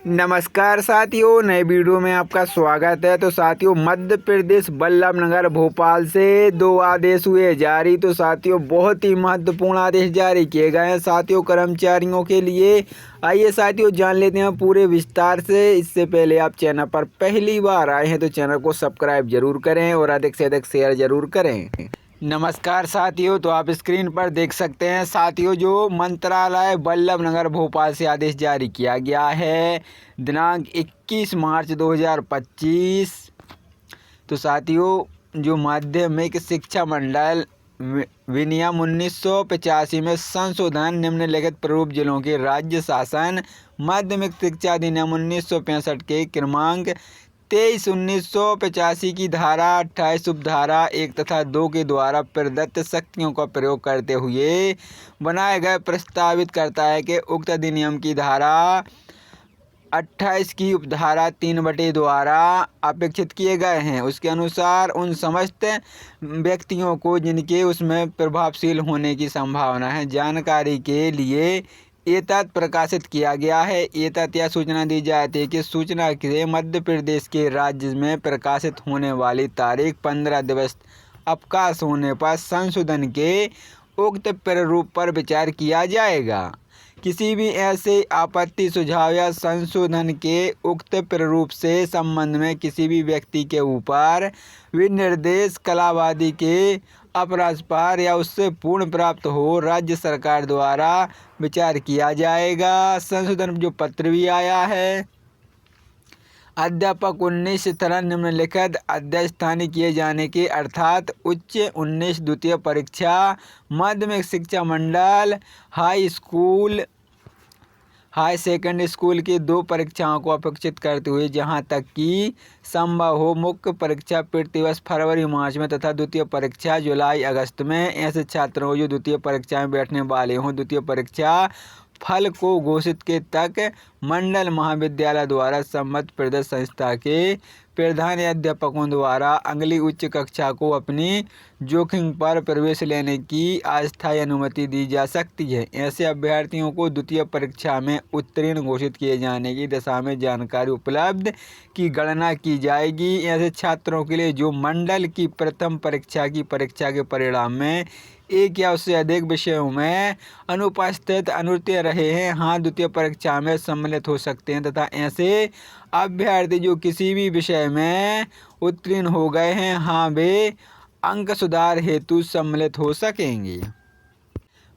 नमस्कार साथियों, नए वीडियो में आपका स्वागत है। तो साथियों, मध्य प्रदेश बल्लभनगर भोपाल से 2 आदेश हुए जारी। तो साथियों, बहुत ही महत्वपूर्ण आदेश जारी किए गए हैं साथियों कर्मचारियों के लिए। आइए साथियों, जान लेते हैं पूरे विस्तार से। इससे पहले आप चैनल पर पहली बार आए हैं तो चैनल को सब्सक्राइब जरूर करें और अधिक से अधिक शेयर जरूर करें। नमस्कार साथियों, तो आप स्क्रीन पर देख सकते हैं साथियों, जो मंत्रालय बल्लभनगर भोपाल से आदेश जारी किया गया है दिनांक 21 मार्च 2025। तो साथियों, जो माध्यमिक शिक्षा मंडल विनियम 1985 में संशोधन निम्नलिखित प्रारूप जिलों के राज्य शासन माध्यमिक शिक्षा अधिनियम 1965 के क्रमांक 23/1985 की धारा 28 उपधारा 1 तथा 2 के द्वारा प्रदत्त शक्तियों का प्रयोग करते हुए बनाए गए प्रस्तावित करता है कि उक्त अधिनियम की धारा 28 की उपधारा 3 द्वारा अपेक्षित किए गए हैं। उसके अनुसार उन समस्त व्यक्तियों को जिनके उसमें प्रभावशील होने की संभावना है, जानकारी के लिए एतत् प्रकाशित किया गया है। एतत् यह सूचना दी जाती है कि सूचना के मध्य प्रदेश के राज्य में प्रकाशित होने वाली तारीख 15 दिवस अवकाश होने पर संशोधन के उक्त प्रारूप पर विचार किया जाएगा। किसी भी ऐसे आपत्ति सुझाव या संशोधन के उक्त प्रारूप से संबंध में किसी भी व्यक्ति के ऊपर विनिर्देश कलावादी के अपराध पर या उससे पूर्ण प्राप्त हो, राज्य सरकार द्वारा विचार किया जाएगा। संशोधन जो पत्र भी आया है, अध्यापक 19 तरह निम्नलिखित अध्याय स्थानीय किए जाने के अर्थात उच्च 19 द्वितीय परीक्षा माध्यमिक शिक्षा मंडल हाई सेकेंडरी स्कूल की 2 परीक्षाओं को अपेक्षित करते हुए जहां तक कि संभव हो मुख्य परीक्षा प्रतिवर्ष फरवरी मार्च में तथा द्वितीय परीक्षा जुलाई अगस्त में ऐसे छात्रों को जो द्वितीय परीक्षा में बैठने वाले हों, द्वितीय परीक्षा फल को घोषित के तक मंडल महाविद्यालय द्वारा सम्मत प्रदत्त संस्था के प्रधान अध्यापकों द्वारा अगली उच्च कक्षा को अपनी जोखिम पर प्रवेश लेने की अस्थायी अनुमति दी जा सकती है। ऐसे अभ्यर्थियों को द्वितीय परीक्षा में उत्तीर्ण घोषित किए जाने की दशा में जानकारी उपलब्ध की गणना की जाएगी। ऐसे छात्रों के लिए जो मंडल की प्रथम परीक्षा के परिणाम में एक या उससे अधिक विषयों में अनुपस्थित अनुत्तीर्ण रहे हैं, हाँ द्वितीय परीक्षा में सम्मिलित हो सकते हैं तथा ऐसे अभ्यर्थी जो किसी भी विषय में उत्तीर्ण हो गए हैं, हाँ वे अंक सुधार हेतु सम्मिलित हो सकेंगे।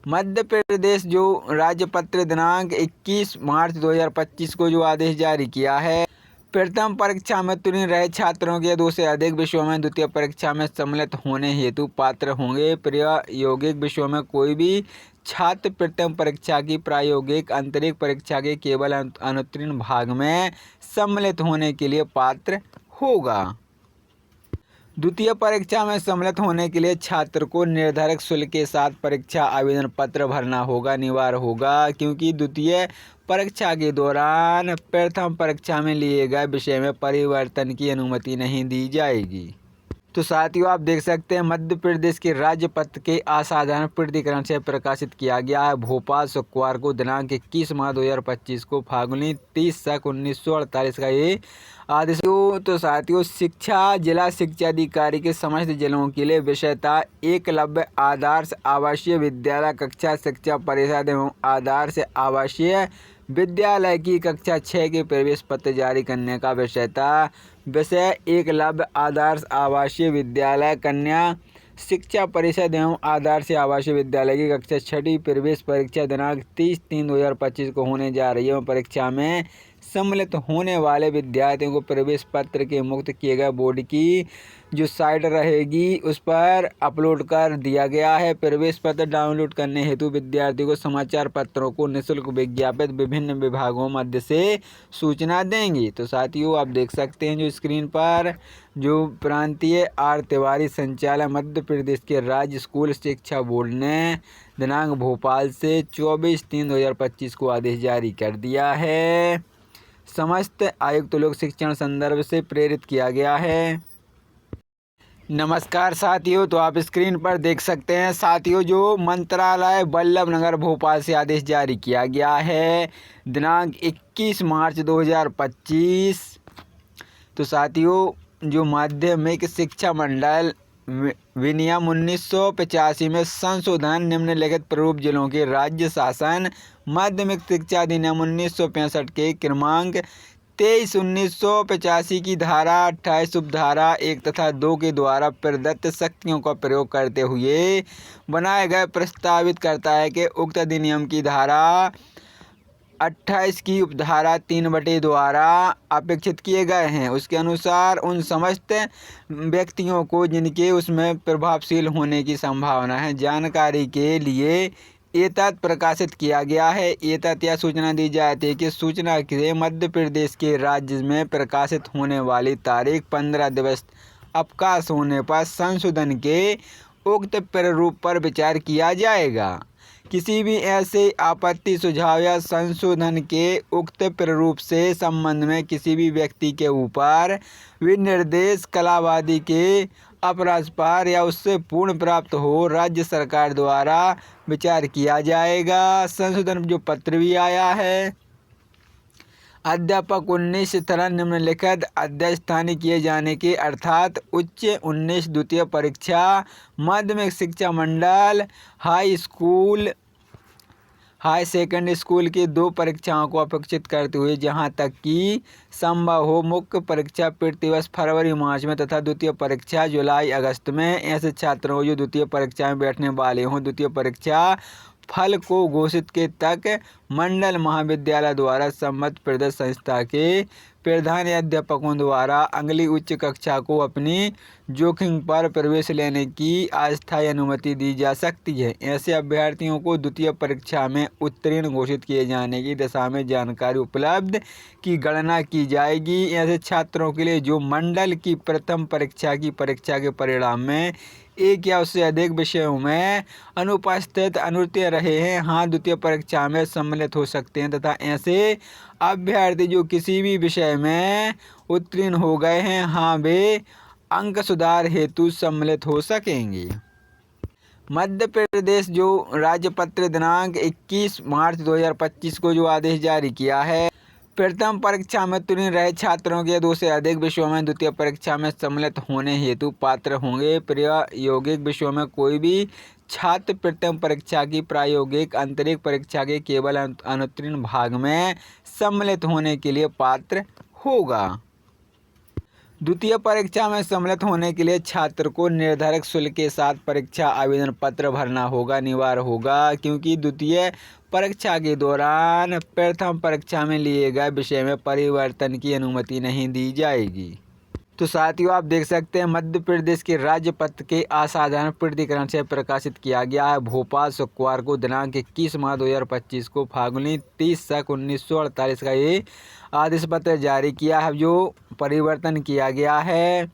मध्य प्रदेश जो राज्यपत्र दिनांक 21 मार्च 2025 को जो आदेश जारी किया है, प्रथम परीक्षा में उत्तीर्ण रहे छात्रों के 2 से अधिक विषयों में द्वितीय परीक्षा में सम्मिलित होने हेतु पात्र होंगे। प्रायोगिक विषयों में कोई भी छात्र प्रथम परीक्षा की प्रायोगिक आंतरिक परीक्षा के केवल अनुत्तीर्ण भाग में सम्मिलित होने के लिए पात्र होगा। द्वितीय परीक्षा में सम्मिलित होने के लिए छात्र को निर्धारित शुल्क के साथ परीक्षा आवेदन पत्र भरना होगा, अनिवार्य होगा, क्योंकि द्वितीय परीक्षा के दौरान प्रथम परीक्षा में लिए गए विषय में परिवर्तन की अनुमति नहीं दी जाएगी। तो साथियों, आप देख सकते हैं मध्य प्रदेश के राज्यपत्र के असाधारण प्रतिकरण से प्रकाशित किया गया है। भोपाल शुक्रवार को दिनांक 21 मार्च 2025 को फाल्गुनी 30/1948 का ये आदेश। तो साथियों, जिला शिक्षा अधिकारी के समस्त जिलों के लिए विषयता एकलव्य आदर्श आवासीय विद्यालय कक्षा शिक्षा परिषद एवं आदर्श आवासीय विद्यालय की कक्षा 6 के प्रवेश पत्र जारी करने का विषय एकलव्य आदर्श आवासीय विद्यालय कन्या शिक्षा परिषद एवं आदर्श आवासीय विद्यालय की कक्षा 6 प्रवेश परीक्षा दिनांक 30/3/2025 को होने जा रही है। परीक्षा में सम्मिलित होने वाले विद्यार्थियों को प्रवेश पत्र के मुक्त किए गए बोर्ड की जो साइट रहेगी उस पर अपलोड कर दिया गया है। प्रवेश पत्र डाउनलोड करने हेतु विद्यार्थियों को समाचार पत्रों को निःशुल्क विज्ञापित विभिन्न विभागों मध्य से सूचना देंगी। तो साथियों, आप देख सकते हैं जो स्क्रीन पर जो प्रांतीय आर तिवारी संचालक मध्य प्रदेश के राज्य स्कूल शिक्षा बोर्ड ने दिनांक भोपाल से 24/3/2025 को आदेश जारी कर दिया है। समस्त आयुक्त लोक शिक्षण संदर्भ से प्रेरित किया गया है। नमस्कार साथियों, तो आप स्क्रीन पर देख सकते हैं साथियों, जो मंत्रालय वल्लभ नगर भोपाल से आदेश जारी किया गया है दिनांक 21 मार्च 2025। तो साथियों, जो माध्यमिक शिक्षा मंडल विनियम 1985 में संशोधन निम्नलिखित प्रारूप जिलों के राज्य शासन माध्यमिक शिक्षा अधिनियम 1965 के क्रमांक 23/1985 की धारा 28 उपधारा 1 तथा 2 के द्वारा प्रदत्त शक्तियों का प्रयोग करते हुए बनाए गए प्रस्तावित करता है कि उक्त अधिनियम की धारा 28 की उपधारा 3 द्वारा अपेक्षित किए गए हैं। उसके अनुसार उन समस्त व्यक्तियों को जिनके उसमें प्रभावशील होने की संभावना है, जानकारी के लिए एतत् प्रकाशित किया गया है। एतत् यह सूचना दी जाती है कि सूचना से मध्य प्रदेश के राज्य में प्रकाशित होने वाली तारीख 15 दिवस अवकाश होने पर संशोधन के उक्त प्रारूप पर विचार किया जाएगा। किसी भी ऐसे आपत्ति, सुझाव या संशोधन के उक्त प्रारूप से संबंध में किसी भी व्यक्ति के ऊपर विनिर्देश कलाबादी के अपराध पर या उससे पूर्ण प्राप्त हो, राज्य सरकार द्वारा विचार किया जाएगा। संशोधन जो पत्र भी आया है। अध्यापक 19 तरह निम्नलिखित अध्याय स्थानीय किए जाने के अर्थात उच्च 19 द्वितीय परीक्षा माध्यमिक शिक्षा मंडल हाई सेकेंडरी स्कूल की 2 परीक्षाओं को अपेक्षित करते हुए जहां तक कि संभव हो मुख्य परीक्षा प्रतिवर्ष फरवरी मार्च में तथा द्वितीय परीक्षा जुलाई अगस्त में ऐसे छात्रों को जो द्वितीय परीक्षा में बैठने वाले हों, द्वितीय परीक्षा फल को घोषित के तक मंडल महाविद्यालय द्वारा सम्मत प्रदत्त संस्था के प्रधान अध्यापकों द्वारा अगली उच्च कक्षा को अपनी जोखिम पर प्रवेश लेने की अस्थायी अनुमति दी जा सकती है। ऐसे अभ्यर्थियों को द्वितीय परीक्षा में उत्तीर्ण घोषित किए जाने की दिशा में जानकारी उपलब्ध की गणना की जाएगी। ऐसे छात्रों के लिए जो मंडल की प्रथम परीक्षा के परिणाम में एक या उससे अधिक विषयों में अनुपस्थित अनुत्तीर्ण रहे हैं, द्वितीय परीक्षा में सम्मिलित हो सकते हैं तथा ऐसे अभ्यर्थी जो किसी भी विषय में उत्तीर्ण हो गए हैं, वे अंक सुधार हेतु सम्मिलित हो सकेंगे। मध्य प्रदेश जो राज्यपत्र दिनांक 21 मार्च 2025 को जो आदेश जारी किया है, प्रथम परीक्षा में उत्तीर्ण रहे छात्रों के 2 से अधिक विषयों में द्वितीय परीक्षा में सम्मिलित होने हेतु पात्र होंगे। प्रायोगिक विषयों में कोई भी छात्र प्रथम परीक्षा की प्रायोगिक आंतरिक परीक्षा के केवल अनुत्तीर्ण भाग में सम्मिलित होने के लिए पात्र होगा। द्वितीय परीक्षा में सम्मिलित होने के लिए छात्र को निर्धारित शुल्क के साथ परीक्षा आवेदन पत्र भरना होगा, अनिवार्य होगा, क्योंकि द्वितीय परीक्षा के दौरान प्रथम परीक्षा में लिए गए विषय में परिवर्तन की अनुमति नहीं दी जाएगी। तो साथियों, आप देख सकते हैं मध्य प्रदेश के राज्यपत्र के असाधारण प्राधिकरण से प्रकाशित किया गया है। भोपाल शुक्रवार को दिनांक 21 मार्च 2025 को फाल्गुनी 30/1948 का ये आदेश पत्र जारी किया है। जो परिवर्तन किया गया है